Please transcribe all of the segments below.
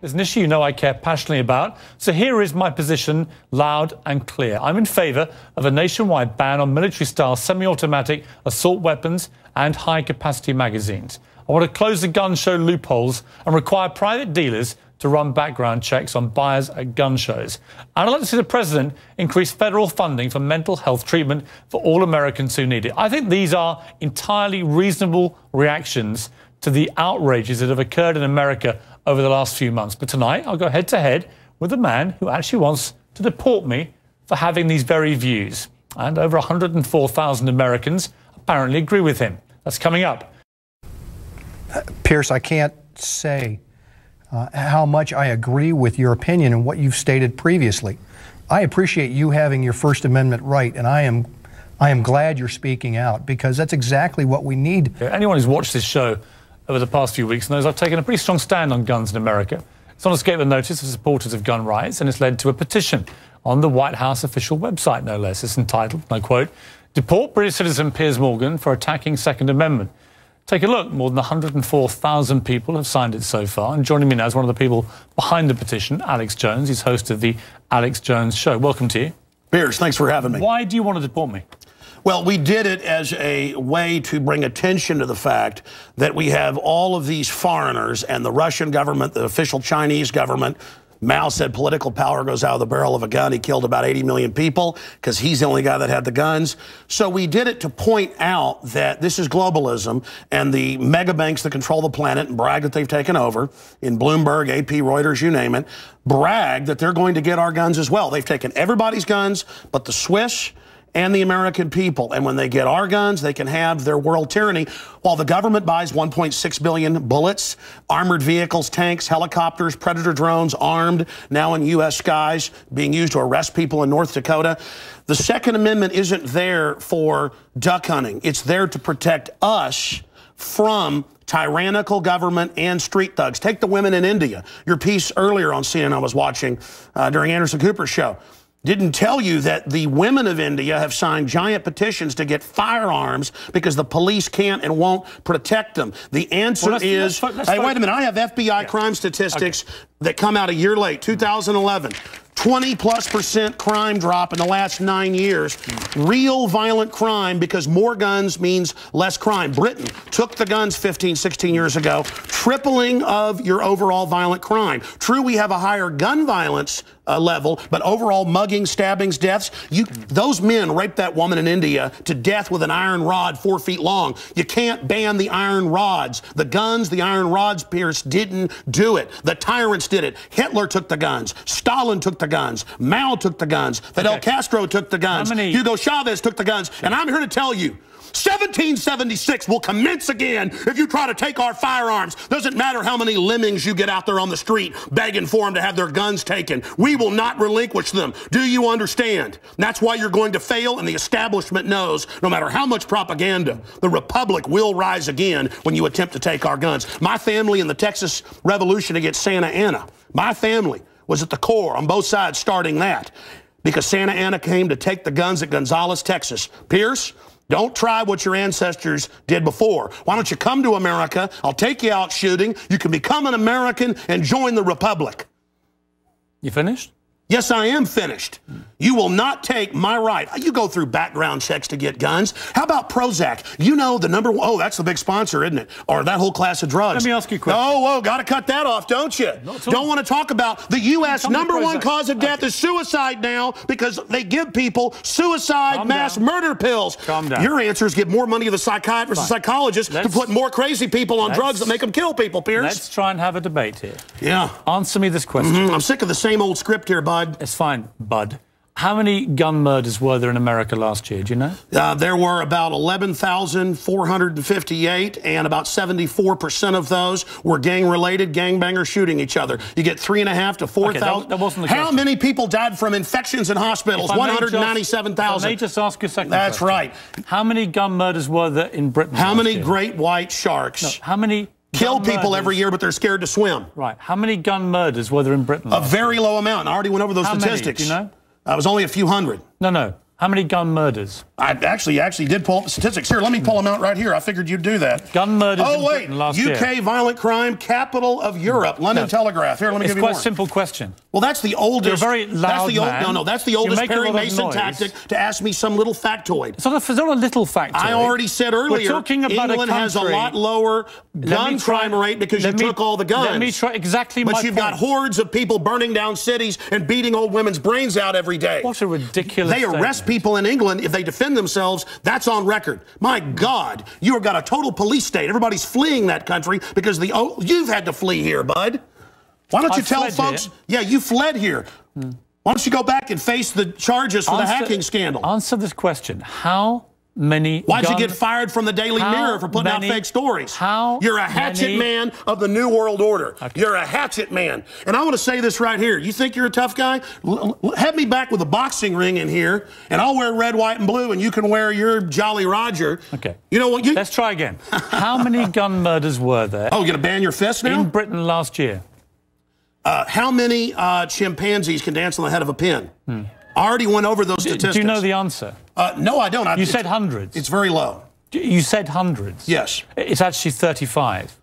It's an issue you know I care passionately about. So here is my position, loud and clear. I'm in favour of a nationwide ban on military-style semi-automatic assault weapons and high-capacity magazines. I want to close the gun show loopholes and require private dealers to run background checks on buyers at gun shows. And I'd like to see the President increase federal funding for mental health treatment for all Americans who need it. I think these are entirely reasonable reactions to the outrages that have occurred in America over the last few months. But tonight, I'll go head-to-head with a man who actually wants to deport me for having these very views. And over 104,000 Americans apparently agree with him. That's coming up. Piers, I can't say how much I agree with your opinion and what you've stated previously. I appreciate you having your First Amendment right, and I am glad you're speaking out, because that's exactly what we need. Anyone who's watched this show over the past few weeks knows I've taken a pretty strong stand on guns in America. It's not escaped the notice of supporters of gun rights, and it's led to a petition on the White House official website, no less. It's entitled, and I quote, "Deport British citizen Piers Morgan for attacking Second Amendment." Take a look. More than 104,000 people have signed it so far. And joining me now is one of the people behind the petition, Alex Jones. He's host of the Alex Jones Show. Welcome to you. Piers, thanks for having me. Why do you want to deport me? Well, we did it as a way to bring attention to the fact that we have all of these foreigners and the Russian government, the official Chinese government. Mao said political power goes out of the barrel of a gun. He killed about 80 million people because he's the only guy that had the guns. So we did it to point out that this is globalism, and the mega banks that control the planet and brag that they've taken over, in Bloomberg, AP, Reuters, you name it, brag that they're going to get our guns as well. They've taken everybody's guns but the Swiss and the American people. And when they get our guns, they can have their world tyranny, while the government buys 1.6 billion bullets, armored vehicles, tanks, helicopters, Predator drones, armed, now in U.S. skies, being used to arrest people in North Dakota. The Second Amendment isn't there for duck hunting. It's there to protect us from tyrannical government and street thugs. Take the women in India. Your piece earlier on CNN I was watching during Anderson Cooper's show didn't tell you that the women of India have signed giant petitions to get firearms because the police can't and won't protect them. The answer is, hey, wait a minute, I have FBI crime statistics that come out a year late, 2011. 20+% crime drop in the last 9 years. Real violent crime, because more guns means less crime. Britain took the guns 15, 16 years ago, tripling of your overall violent crime. True, we have a higher gun violence level, but overall mugging, stabbings, deaths, those men raped that woman in India to death with an iron rod 4 feet long. You can't ban the iron rods. The guns, the iron rods, Piers, didn't do it. The tyrants did it. Hitler took the guns. Stalin took the guns. Mao took the guns. Fidel Castro took the guns. Hugo Chavez took the guns. And I'm here to tell you, 1776 will commence again if you try to take our firearms. Doesn't matter how many lemmings you get out there on the street begging for them to have their guns taken. We will not relinquish them. Do you understand? That's why you're going to fail, and the establishment knows no matter how much propaganda, the Republic will rise again when you attempt to take our guns. My family in the Texas Revolution against Santa Anna, my family was at the core on both sides starting that, because Santa Anna came to take the guns at Gonzales, Texas. Piers, don't try what your ancestors did before. Why don't you come to America? I'll take you out shooting. You can become an American and join the Republic. You finished? Yes, I am finished. You will not take my right. You go through background checks to get guns. How about Prozac? You know the number one, oh, that's the big sponsor, isn't it? Or that whole class of drugs. Let me ask you a question. Oh, whoa, got to cut that off, don't you? Don't want to talk about the U.S. number one cause of death is suicide now, because they give people suicide mass murder pills. Calm down. Your answer is give more money to the psychiatrists and psychologists to put more crazy people on drugs that make them kill people, Piers. Let's try and have a debate here. Yeah. Answer me this question. I'm sick of the same old script here, bud. It's fine, bud. How many gun murders were there in America last year? Do you know? There were about 11,458, and about 74% of those were gang-related, gangbangers shooting each other. You get 3,500 to 4,000. That wasn't the question. How many people died from infections in hospitals? 197,000. Let me just ask you a second. That's right. How many gun murders were there in Britain? How many great white sharks? No, how many kill people every year, but they're scared to swim? Right. How many gun murders were there in Britain? A very low amount. I already went over those statistics. Many, do you know? It was only a few hundred. No. How many gun murders? I actually did pull up the statistics. Here, let me pull them out right here. I figured you'd do that. Gun murders in Britain last year. UK violent crime, capital of Europe. London Telegraph. Here, let me give you more. It's quite a simple question. Well, that's the oldest. You're a very loud man. That's the oldest Perry Mason tactic to ask me some little factoid. It's not a little factoid. I already said earlier, we're talking about England has a lot lower gun crime rate because you took all the guns. Let me try exactly my point. But you've got hordes of people burning down cities and beating old women's brains out every day. What a ridiculous They arrest people in England if they defend themselves. That's on record. My God, you've got a total police state. Everybody's fleeing that country because you've had to flee here, bud. Why don't you tell folks? Yeah, you fled here. Why don't you go back and face the charges for the hacking scandal? Answer this question. How many Why'd you get fired from the Daily Mirror for putting out fake stories? You're a hatchet man of the New World Order. Okay. You're a hatchet man. And I want to say this right here. You think you're a tough guy? Have me back with a boxing ring in here, and I'll wear red, white, and blue, and you can wear your Jolly Roger. Okay. You know what? Let's try again. How many gun murders were there? Oh, you're going to ban your fist now? In Britain last year. How many chimpanzees can dance on the head of a pin? I already went over those statistics. Do you know the answer? No, I don't. You said hundreds. It's very low. You said hundreds. Yes. It's actually 35.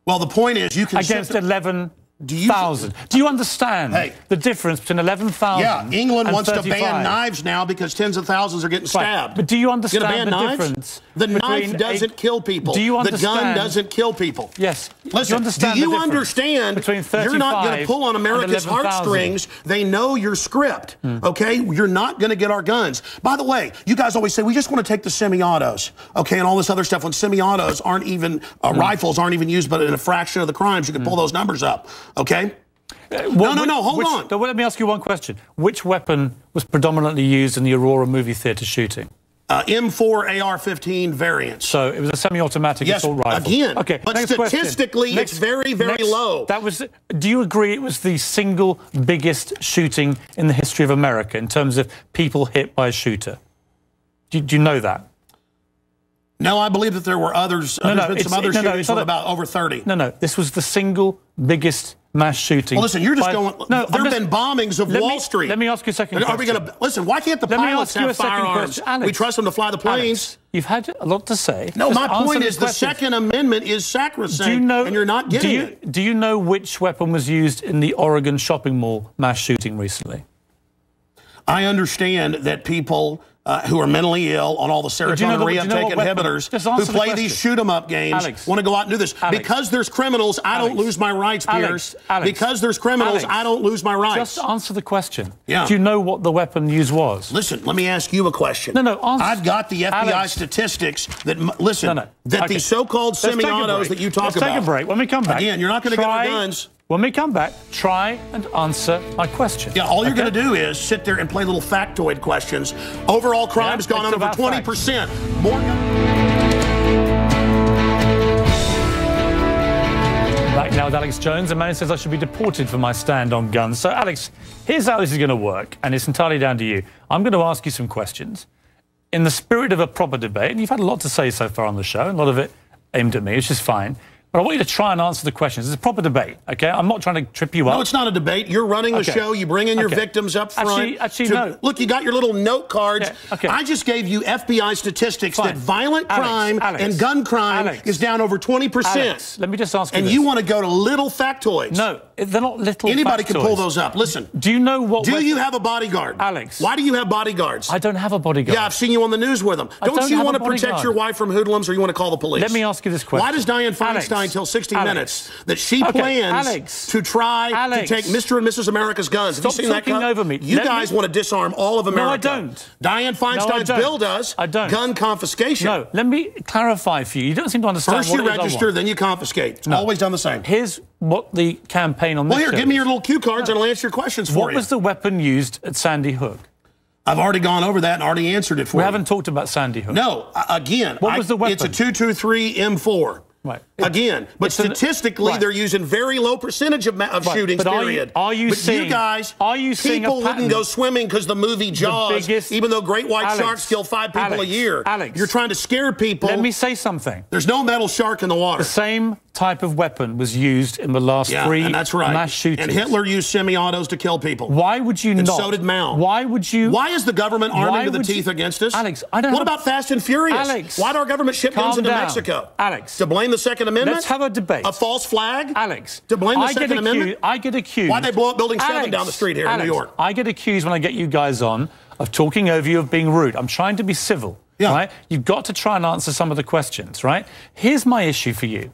Well, the point is you can... Against 11,000. Do you understand the difference between 11,000 Yeah, England and wants 35? to ban knives now because tens of thousands are getting stabbed. Right. But do you understand the knives? difference? The knife doesn't kill people. Do you understand? The gun doesn't kill people. Yes. Listen, do you understand you're not going to pull on America's heartstrings? They know your script, okay? You're not going to get our guns. By the way, you guys always say, we just want to take the semi-autos, okay, and all this other stuff. When semi-autos aren't even, rifles aren't even used, but in a fraction of the crimes, you can pull those numbers up, okay? No, hold on. Let me ask you one question. Which weapon was predominantly used in the Aurora movie theatre shooting? M4 AR-15 variants. So it was a semi-automatic assault rifle. Again. Okay. But statistically, it's very, very low. Do you agree it was the single biggest shooting in the history of America in terms of people hit by a shooter? Do you know that? No, I believe that there were others. There's been some other shootings with about over 30. No, this was the single biggest mass shooting. Well, listen, you're just going... No, there have been bombings of Wall Street. Let me ask you a second question. Are we going to... Listen, why can't the pilots have firearms? We trust them to fly the planes. Alex, you've had a lot to say. No, my point is the Second Amendment is sacrosanct, and you're not getting it. Do you know which weapon was used in the Oregon shopping mall mass shooting recently? I understand that people... who are mentally ill on all the serotonin reuptake inhibitors, who play these shoot-em-up games, want to go out and do this. Because there's criminals, I don't lose my rights, Piers. Because there's criminals, I don't lose my rights. Just answer the question. Yeah. Do you know what the weapon used was? Listen, let me ask you a question. No, answer. I've got the FBI statistics that, that these so-called semi-autos that you talk about. Let's take a break. When we come back. Again, you're not going to get our guns. When we come back, try and answer my question. Yeah, all you're going to do is sit there and play little factoid questions. Overall crime has gone up over 20%. More. Back now with Alex Jones. A man says I should be deported for my stand on guns. So, Alex, here's how this is going to work, and it's entirely down to you. I'm going to ask you some questions in the spirit of a proper debate, and you've had a lot to say so far on the show, and a lot of it aimed at me, which is fine. But I want you to try and answer the questions. It's a proper debate, okay? I'm not trying to trip you up. No, it's not a debate. You're running the show. You bring in your victims up front. Actually, no. Look, you got your little note cards. I just gave you FBI statistics that violent crime and gun crime is down over 20%. Alex, let me just ask you this. And you want to go to little factoids. No, they're not little Anybody factoids. can pull those up. Listen. Do you know what... Do you have a bodyguard? Alex. Why do you have bodyguards? I don't have a bodyguard. Yeah, I've seen you on the news with them. Don't you want to protect your wife from hoodlums, or you want to call the police? Let me ask you this question. Why does Dianne Feinstein tell 60 Minutes that she plans to try to take Mr. and Mrs. America's guns? Stop Have you seen talking that? Over me. You guys want to disarm all of America. No, I don't. Dianne Feinstein's bill does gun confiscation. No, let me clarify for you. You don't seem to understand First you register, then you confiscate. It's always done the same. Here's what the campaign on this Well, here, give me your little cue cards and I'll answer your questions for you. What was the weapon used at Sandy Hook? I've already gone over that and already answered it for you. We haven't talked about Sandy Hook. No, again, what was the weapon? It's a 223 M4. Right. Again, but statistically, they're using very low percentage of shootings, period. Are you seeing, you guys, people wouldn't go swimming because the movie Jaws, even though great white sharks kill 5 people a year. Alex, you're trying to scare people. Let me say something. There's no metal shark in the water. The same type of weapon was used in the last three and that's right. mass shootings. And Hitler used semi-autos to kill people. Why would you not? So did Mao. Why would you? Why is the government arming to the teeth against us? Alex, I don't What about Fast and Furious? Alex, why did our government ship guns into down. Mexico? Alex. To blame the Second Amendment? Let's have a debate. A false flag? Alex. To blame the Second Amendment? I get accused. Why'd they blow up Building 7 down the street here in New York? I get accused when I get you guys on of talking over you, of being rude. I'm trying to be civil, right? You've got to try and answer some of the questions, right? Here's my issue for you.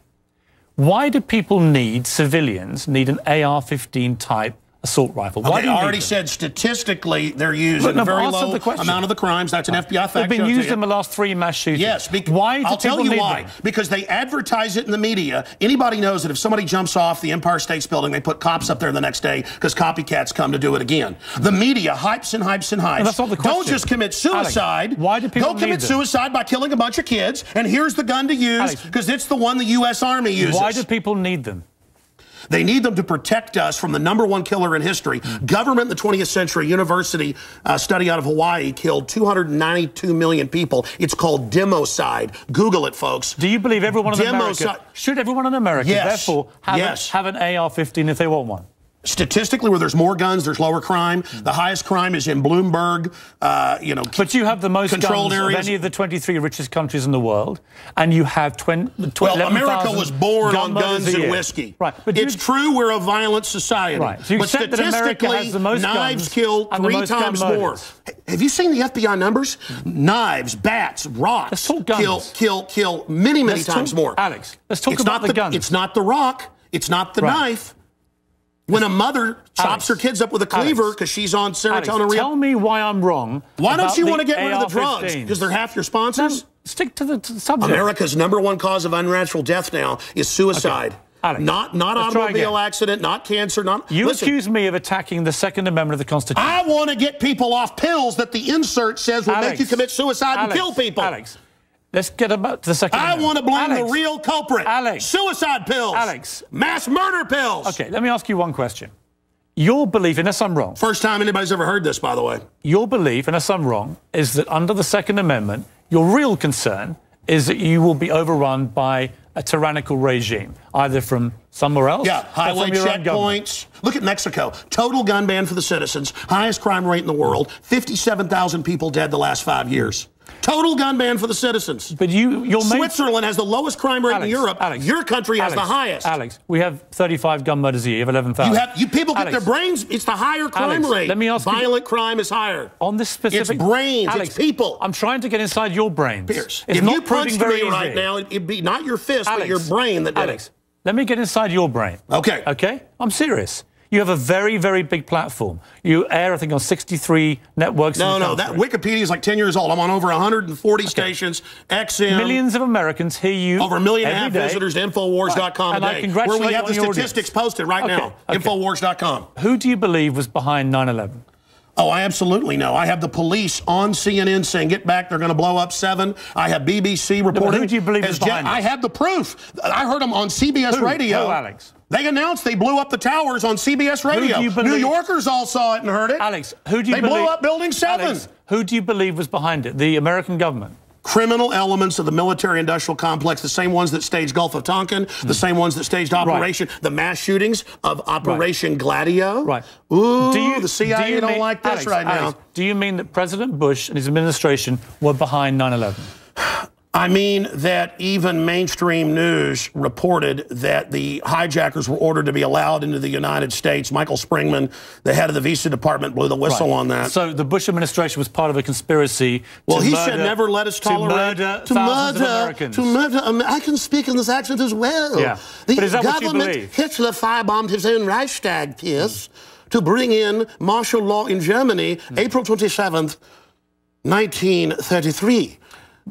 Why do people civilians need an AR-15 type assault rifle? Why I already said statistically they're used in a very low amount of the crimes. That's an FBI fact. They've been used in the last 3 mass shootings. Yes. Why? I'll tell you why. Because they advertise it in the media. Anybody knows that if somebody jumps off the Empire State Building, they put cops up there the next day because copycats come to do it again. The media hypes and hypes and hypes. And that's not the question. Don't just commit suicide. Alex, why do people Go commit suicide by killing a bunch of kids, and here's the gun to use because it's the one the U.S. Army uses. Why do people need them? They need them to protect us from the #1 killer in history. Government in the 20th century, university study out of Hawaii killed 292 million people. It's called democide. Google it, folks. Do you believe everyone in America, should everyone in America, therefore, have an AR-15 if they want one? Statistically, where there's more guns, there's lower crime. The highest crime is in Bloomberg, But you have the most guns of any of the 23 richest countries in the world, and you have Well, America was born on guns and whiskey. Right. But it's true we're a violent society. Right. So you but accept that America statistically, has the most knives guns kill and the 3 most gun times more. murders. Have you seen the FBI numbers? Knives, bats, rocks kill many times more. Alex, let's talk about the guns. It's not the rock. It's not the knife. When a mother chops her kids up with a cleaver because she's on serotonin. Tell me why I'm wrong. Why don't you want to get rid of the drugs? Because they're half your sponsors? No, stick to the subject. America's #1 cause of unnatural death now is suicide. Alex, not automobile accident, not cancer, You accuse me of attacking the Second Amendment of the Constitution. I want to get people off pills that the insert says will make you commit suicide and kill people. Alex, let's get about to the Second Amendment. I want to blame the real culprit. Suicide pills. Mass murder pills. Okay, let me ask you one question. Your belief, unless I'm wrong. First time anybody's ever heard this, by the way. Your belief, unless I'm wrong, is that under the Second Amendment, your real concern is that you will be overrun by a tyrannical regime, either from somewhere else or highway from your own government. checkpoints. Look at Mexico. Total gun ban for the citizens. Highest crime rate in the world. 57,000 people dead the last 5 years. Total gun ban for the citizens. But Switzerland has the lowest crime rate in Europe. Your country has the highest. Alex, we have 35 gun murders a year. You have 11,000. You people get their brains. It's the higher crime rate. Let me ask Violent crime is higher. On this specific... It's brains. It's people. I'm trying to get inside your brains. Pierce, it's if not you punched me easy. right now, it'd be not your fist, but your brain that did it. Let me get inside your brain. Okay. Okay? I'm serious. You have a very, very big platform. You air, I think, on 63 networks. No, that Wikipedia is like 10 years old. I'm on over 140 stations, XM. Millions of Americans hear you over 1.5 million day. visitors to Infowars.com and today, I congratulate where we have the your statistics posted right now, Infowars.com. Who do you believe was behind 9/11? Oh, I absolutely know. I have the police on CNN saying, get back, they're going to blow up 7. I have BBC reporting. Who do you believe is behind it? I have the proof. I heard them on CBS Radio. Who, Alex? They announced they blew up the towers on CBS Radio. Who do you believe? New Yorkers all saw it and heard it. Alex, who do you believe? They blew up Building 7. Alex, who do you believe was behind it? The American government? Criminal elements of the military-industrial complex, the same ones that staged Gulf of Tonkin, the same ones that staged the mass shootings of Operation Gladio. Right. Ooh, the CIA don't like this now. Do you mean that President Bush and his administration were behind 9/11? I mean that even mainstream news reported that the hijackers were ordered to be allowed into the United States. Michael Springman, the head of the Visa Department, blew the whistle on that. So the Bush administration was part of a conspiracy he said never let us tolerate to murder Americans. To murder. I can speak in this accent as well. Yeah. The is that what you government, believe? Hitler firebombed his own Reichstag, Pierce, to bring in martial law in Germany, April 27th, 1933.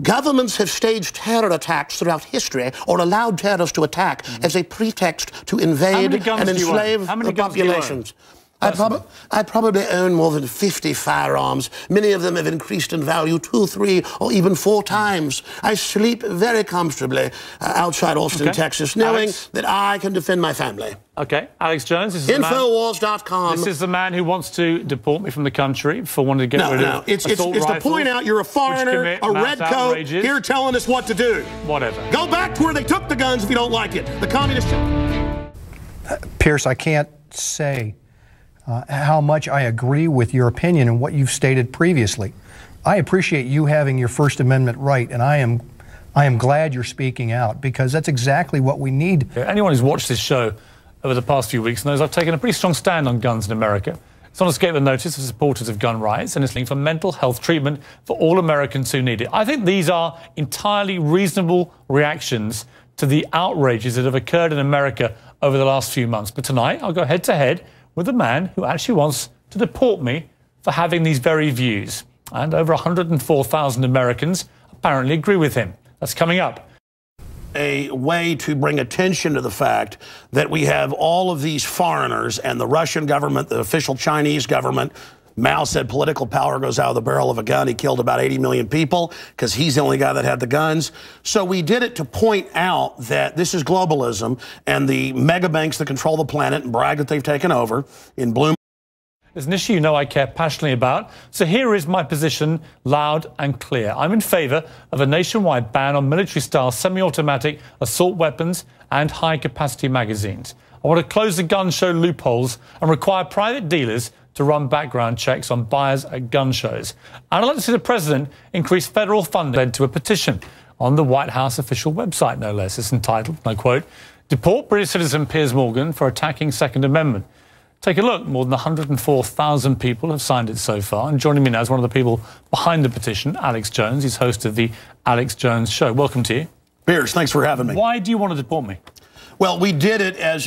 Governments have staged terror attacks throughout history or allowed terrorists to attack as a pretext to invade and enslave the populations. I probably own more than 50 firearms. Many of them have increased in value 2, 3, or even 4 times. I sleep very comfortably outside Austin, Texas, knowing that I can defend my family. Okay, Alex Jones, this is Infowars.com. This is the man who wants to deport me from the country for wanting to get rid of it's to point out you're a foreigner, a redcoat, here telling us what to do. Whatever. Go back to where they took the guns if you don't like it. The communist... Pierce, I can't say how much I agree with your opinion and what you've stated previously. I appreciate you having your First Amendment right, and I am glad you're speaking out, because that's exactly what we need. Anyone who's watched this show over the past few weeks knows I've taken a pretty strong stand on guns in America. It's not escaped the notice of supporters of gun rights, and it's linked for mental health treatment for all Americans who need it. I think these are entirely reasonable reactions to the outrages that have occurred in America over the last few months. But tonight, I'll go head-to-head with a man who actually wants to deport me for having these very views. And over 104,000 Americans apparently agree with him. That's coming up. A way to bring attention to the fact that we have all of these foreigners and the Russian government, the official Chinese government. Mao said political power goes out of the barrel of a gun. He killed about 80 million people because he's the only guy that had the guns. So we did it to point out that this is globalism, and the mega banks that control the planet and brag that they've taken over in Bloom. It's an issue you know I care passionately about. So here is my position, loud and clear. I'm in favour of a nationwide ban on military-style semi-automatic assault weapons and high-capacity magazines. I want to close the gun show loopholes and require private dealers to run background checks on buyers at gun shows. And I'd like to see the president increase federal funding. Led to a petition on the White House official website, no less. It's entitled, and I quote, "Deport British citizen Piers Morgan for attacking Second Amendment." Take a look. More than 104,000 people have signed it so far. And joining me now is one of the people behind the petition, Alex Jones. He's host of the Alex Jones Show. Welcome to you. Piers, thanks for having me. Why do you want to deport me? Well, we did it as